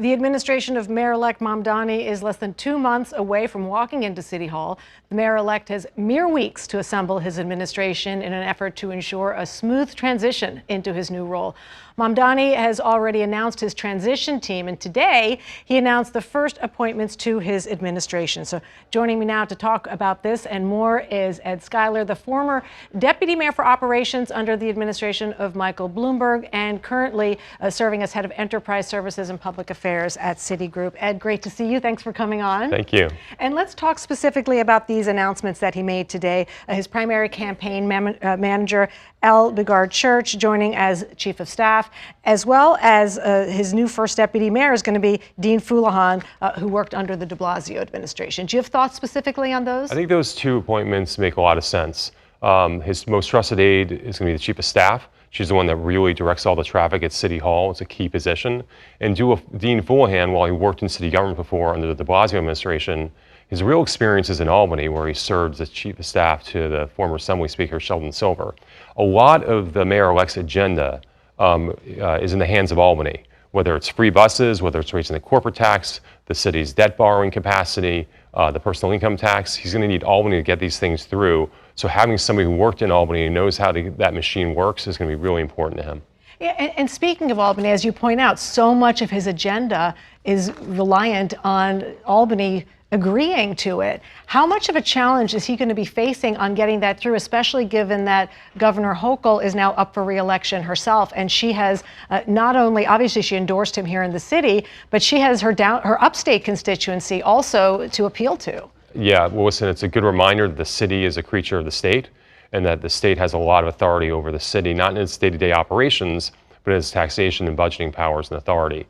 The administration of Mayor-elect Mamdani is less than 2 months away from walking into City Hall. The mayor-elect has mere weeks to assemble his administration in an effort to ensure a smooth transition into his new role. Mamdani has already announced his transition team, and today he announced the first appointments to his administration. So joining me now to talk about this and more is Ed Skyler, the former deputy mayor for operations under the administration of Michael Bloomberg and currently serving as head of enterprise services and public affairs at Citigroup. Ed, great to see you. Thanks for coming on. Thank you. And let's talk specifically about these announcements that he made today. His primary campaign manager, L. Bigard Church, joining as chief of staff, as well as his new first deputy mayor is going to be Dean Foulahan, who worked under the de Blasio administration. Do you have thoughts specifically on those? I think those two appointments make a lot of sense. His most trusted aide is going to be the chief of staff. She's the one that really directs all the traffic at City Hall. It's a key position. And Dean Foulahan, while he worked in city government before under the de Blasio administration, his real experience is in Albany, where he served as chief of staff to the former Assembly Speaker Sheldon Silver. A lot of the mayor-elect's agenda is in the hands of Albany, whether it's free buses, whether it's raising the corporate tax, the city's debt borrowing capacity, the personal income tax. He's going to need Albany to get these things through. So having somebody who worked in Albany and knows how that machine works is going to be really important to him. Yeah, and speaking of Albany, as you point out, so much of his agenda is reliant on Albany agreeing to it. How much of a challenge is he going to be facing on getting that through, especially given that Governor Hochul is now up for re-election herself, and she has not only, obviously she endorsed him here in the city, but she has her upstate constituency also to appeal to. Yeah, well, listen, it's a good reminder that the city is a creature of the state and that the state has a lot of authority over the city, not in its day-to-day operations, but in its taxation and budgeting powers and authority.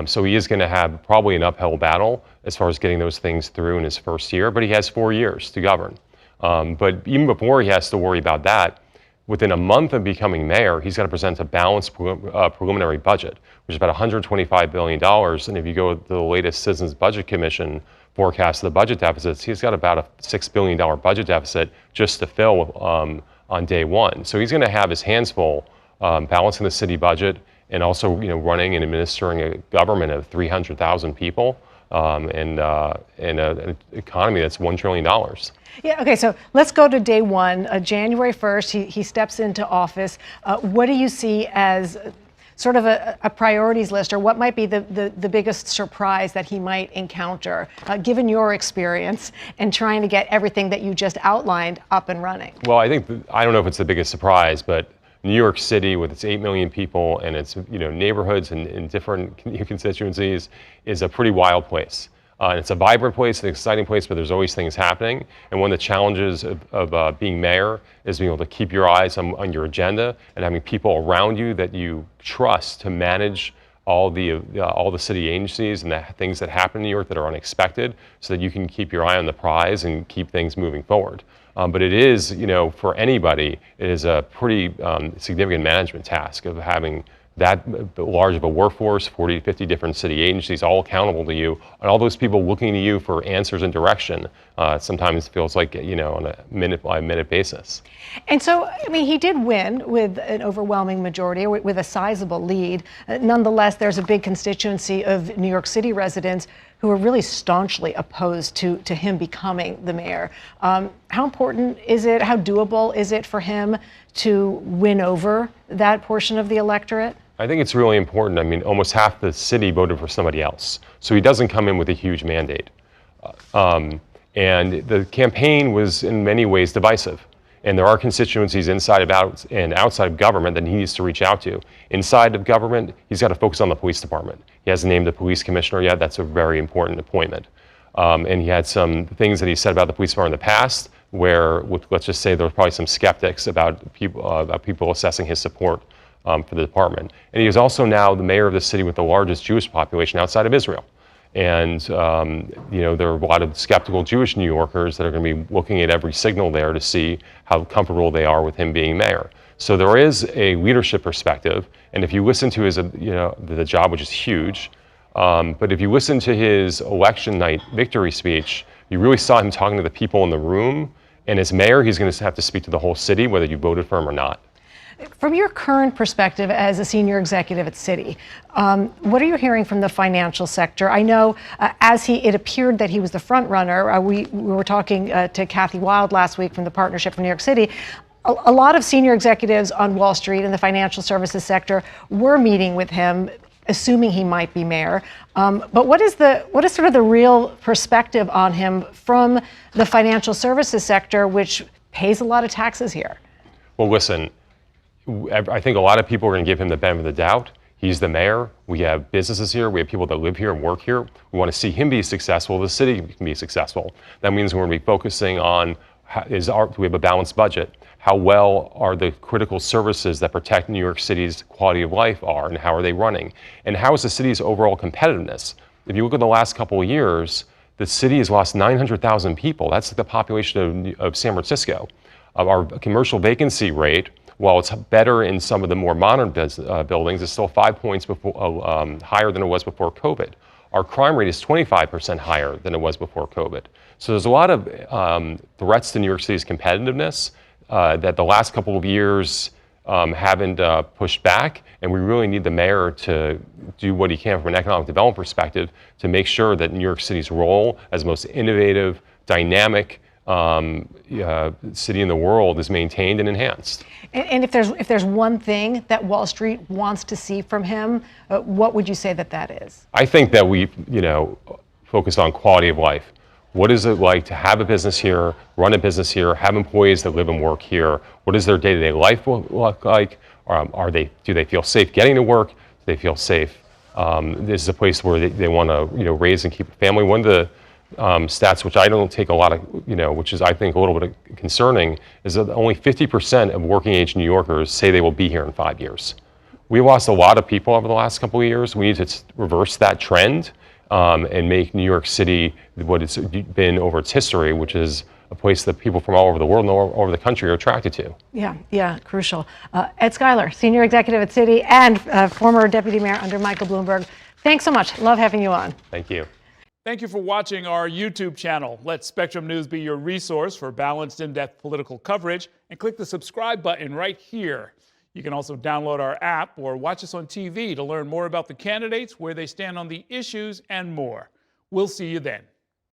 So he is going to have probably an uphill battle as far as getting those things through in his first year, but he has 4 years to govern. But even before he has to worry about that, within a month of becoming mayor, he's got to present a balanced preliminary budget, which is about $125 billion. And if you go to the latest Citizens Budget Commission forecast of the budget deficits, he's got about a $6 billion budget deficit just to fill on day one. So he's going to have his hands full balancing the city budget and also, running and administering a government of 300,000 people and an economy that's $1 trillion. Yeah, okay, so let's go to day one. January 1st, he steps into office. What do you see as sort of a priorities list, or what might be the biggest surprise that he might encounter, given your experience in trying to get everything that you just outlined up and running? Well, I don't know if it's the biggest surprise, but New York City, with its 8 million people and its neighborhoods and different constituencies, is a pretty wild place. And it's a vibrant place, an exciting place, but there's always things happening. And one of the challenges of being mayor is being able to keep your eyes on your agenda and having people around you that you trust to manage all the city agencies and the things that happen in New York that are unexpected, so that you can keep your eye on the prize and keep things moving forward. But it is, for anybody, it is a pretty significant management task of having that large of a workforce, 40 to 50 different city agencies, all accountable to you, and all those people looking to you for answers and direction. Sometimes feels like, on a minute-by-minute basis. And so, he did win with an overwhelming majority, with a sizable lead. Nonetheless, there's a big constituency of New York City residents who are really staunchly opposed to him becoming the mayor. How important is it, how doable is it for him to win over that portion of the electorate? I think it's really important. Almost half the city voted for somebody else. So he doesn't come in with a huge mandate. And the campaign was in many ways divisive. And there are constituencies inside and outside of government that he needs to reach out to. Inside of government, he's got to focus on the police department. He hasn't named a police commissioner yet. That's a very important appointment. And he had some things that he said about the police department in the past where, let's just say, there was probably some skeptics about people assessing his support for the department. And he is also now the mayor of the city with the largest Jewish population outside of Israel. And there are a lot of skeptical Jewish New Yorkers that are going to be looking at every signal there to see how comfortable they are with him being mayor. So there is a leadership perspective, and if you listen to his, the job, which is huge, but if you listen to his election night victory speech, you really saw him talking to the people in the room. And as mayor, he's going to have to speak to the whole city, whether you voted for him or not. From your current perspective as a senior executive at Citi, what are you hearing from the financial sector? I know it appeared that he was the front runner. We were talking to Kathy Wild last week from the Partnership for New York City. A lot of senior executives on Wall Street in the financial services sector were meeting with him, assuming he might be mayor. But what is sort of the real perspective on him from the financial services sector, which pays a lot of taxes here? Well, listen, I think a lot of people are going to give him the benefit of the doubt. He's the mayor. We have businesses here. We have people that live here and work here. We want to see him be successful. The city can be successful. That means we're going to be focusing on do we have a balanced budget? How well are the critical services that protect New York City's quality of life are, and how are they running? And how is the city's overall competitiveness? If you look at the last couple of years, the city has lost 900,000 people. That's the population of San Francisco. Our commercial vacancy rate, while it's better in some of the more modern buildings, is still 5 points higher than it was before COVID. Our crime rate is 25% higher than it was before COVID. So there's a lot of threats to New York City's competitiveness that the last couple of years haven't pushed back, and we really need the mayor to do what he can from an economic development perspective to make sure that New York City's role as the most innovative, dynamic city in the world is maintained and enhanced. And if there's one thing that Wall Street wants to see from him, what would you say that is? I think that we, focus on quality of life. What is it like to have a business here, run a business here, have employees that live and work here? What does their day-to-day life look like? Do they feel safe getting to work? Do they feel safe? This is a place where they want to, raise and keep a family. One of the stats, which I don't take a lot of, which is I think a little bit concerning, is that only 50% of working age New Yorkers say they will be here in 5 years. We lost a lot of people over the last couple of years. We need to reverse that trend and make New York City what it's been over its history, which is a place that people from all over the world and all over the country are attracted to. Yeah, crucial. Ed Skyler, senior executive at Citi and former deputy mayor under Michael Bloomberg. Thanks so much. Love having you on. Thank you. Thank you for watching our YouTube channel. Let Spectrum News be your resource for balanced, in-depth political coverage, and click the subscribe button right here. You can also download our app or watch us on TV to learn more about the candidates, where they stand on the issues, and more. We'll see you then.